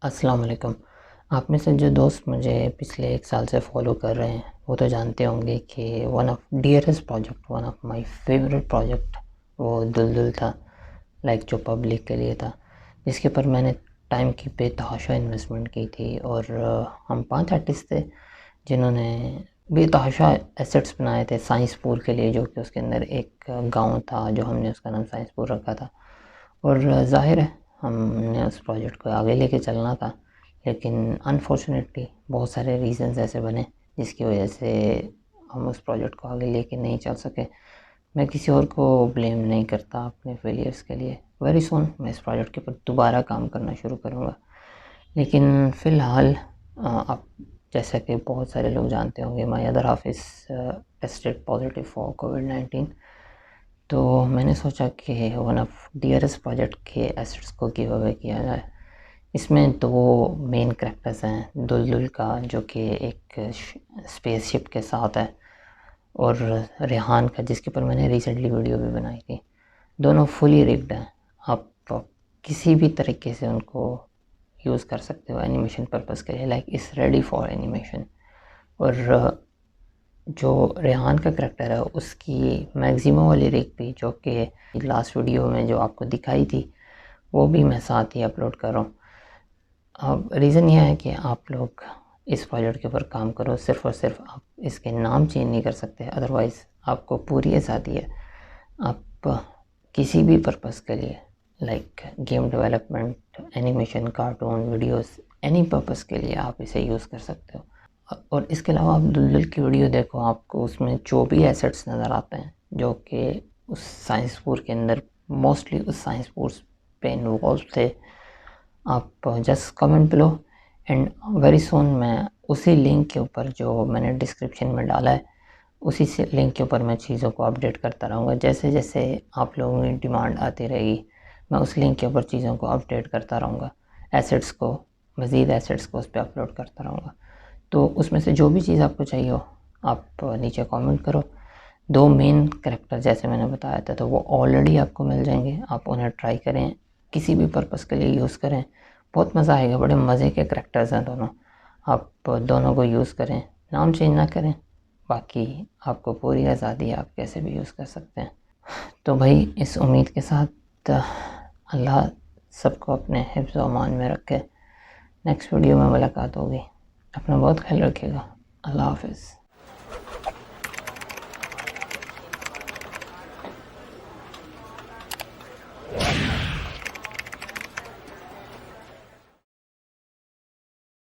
अस्सलाम वालेकुम। आप में से जो दोस्त मुझे पिछले 1 साल से फॉलो कर रहे हैं वो तो जानते होंगे कि one of dearest project, one of my favourite project वो दुलदुल था, लाइक जो पब्लिक के लिए था, जिसके ऊपर मैंने टाइम की बेतहाशा इन्वेस्टमेंट की थी। और हम 5 आर्टिस्ट थे जिन्होंने बेतहाशा एसेट्स बनाए थे साइंसपुर के लिए, जो कि उसके अंदर एक गांव था जो हमने उसका नाम साइंसपुर रखा था। और ज़ाहिर है हमने उस प्रोजेक्ट को आगे लेके चलना था, लेकिन अनफॉर्चुनेटली बहुत सारे रीज़न्स ऐसे बने जिसकी वजह से हम उस प्रोजेक्ट को आगे लेके नहीं चल सके। मैं किसी और को ब्लेम नहीं करता अपने फेलियर्स के लिए। वेरी सून मैं इस प्रोजेक्ट के ऊपर दोबारा काम करना शुरू करूँगा, लेकिन फ़िलहाल आप जैसा कि बहुत सारे लोग जानते होंगे, my other half is tested positive for कोविड-19। तो मैंने सोचा कि वन ऑफ डियरेस्ट प्रोजेक्ट के एसेट्स को गिव अवे किया जाए। इसमें 2 मेन कैरेक्टर्स हैं, दुलदुल का जो कि एक स्पेसशिप के साथ है, और रेहान का जिसके ऊपर मैंने रिसेंटली वीडियो भी बनाई थी। दोनों फुली रिग्ड हैं। आप किसी भी तरीके से उनको यूज़ कर सकते हो एनिमेशन पर्पज़ के लिए, like is ready for animation. और जो रेहान का करैक्टर है उसकी मैक्सिमो वाली रिग भी, जो कि लास्ट वीडियो में जो आपको दिखाई थी, वो भी मैं साथ ही अपलोड कर रहा हूँ। अब रीज़न यह है कि आप लोग इस प्रोजेक्ट के ऊपर काम करो, सिर्फ़ और सिर्फ आप इसके नाम चेंज नहीं कर सकते, अदरवाइज़ आपको पूरी आज़ादी है। आप किसी भी पर्पज़ के लिए, like game development, animation, cartoon, videos, any purpose के लिए आप इसे यूज़ कर सकते हो। और इसके अलावा आप दुलदुल की वीडियो देखो, आपको उसमें जो भी एसेट्स नज़र आते हैं जो कि उस साइंसपुर के अंदर, मोस्टली उस साइंसपुर पे इन्वॉल्व थे, आप just comment below and very soon मैं उसी लिंक के ऊपर जो मैंने डिस्क्रिप्शन में डाला है, उसी से लिंक के ऊपर मैं चीज़ों को अपडेट करता रहूँगा। जैसे जैसे आप लोगों की डिमांड आती रहेगी, मैं उस लिंक के ऊपर चीज़ों को अपडेट करता रहूँगा, एसेट्स को, मज़ीद एसेट्स को उस पर अपलोड करता रहूँगा। तो उसमें से जो भी चीज़ आपको चाहिए हो आप नीचे कमेंट करो। 2 मेन कैरेक्टर जैसे मैंने बताया था, तो वो ऑलरेडी आपको मिल जाएंगे। आप उन्हें ट्राई करें, किसी भी पर्पज़ के लिए यूज़ करें, बहुत मज़ा आएगा। बड़े मज़े के कैरेक्टर्स हैं दोनों, आप दोनों को यूज़ करें, नाम चेंज ना करें, बाकी आपको पूरी आज़ादी है, आप कैसे भी यूज़ कर सकते हैं। तो भाई इस उम्मीद के साथ अल्लाह सबको अपने हिफ्ज़ व अमान में रखे। नेक्स्ट वीडियो में मुलाकात होगी। अपना बहुत ख्याल रखिएगा। अल्लाह हाफ़िज़।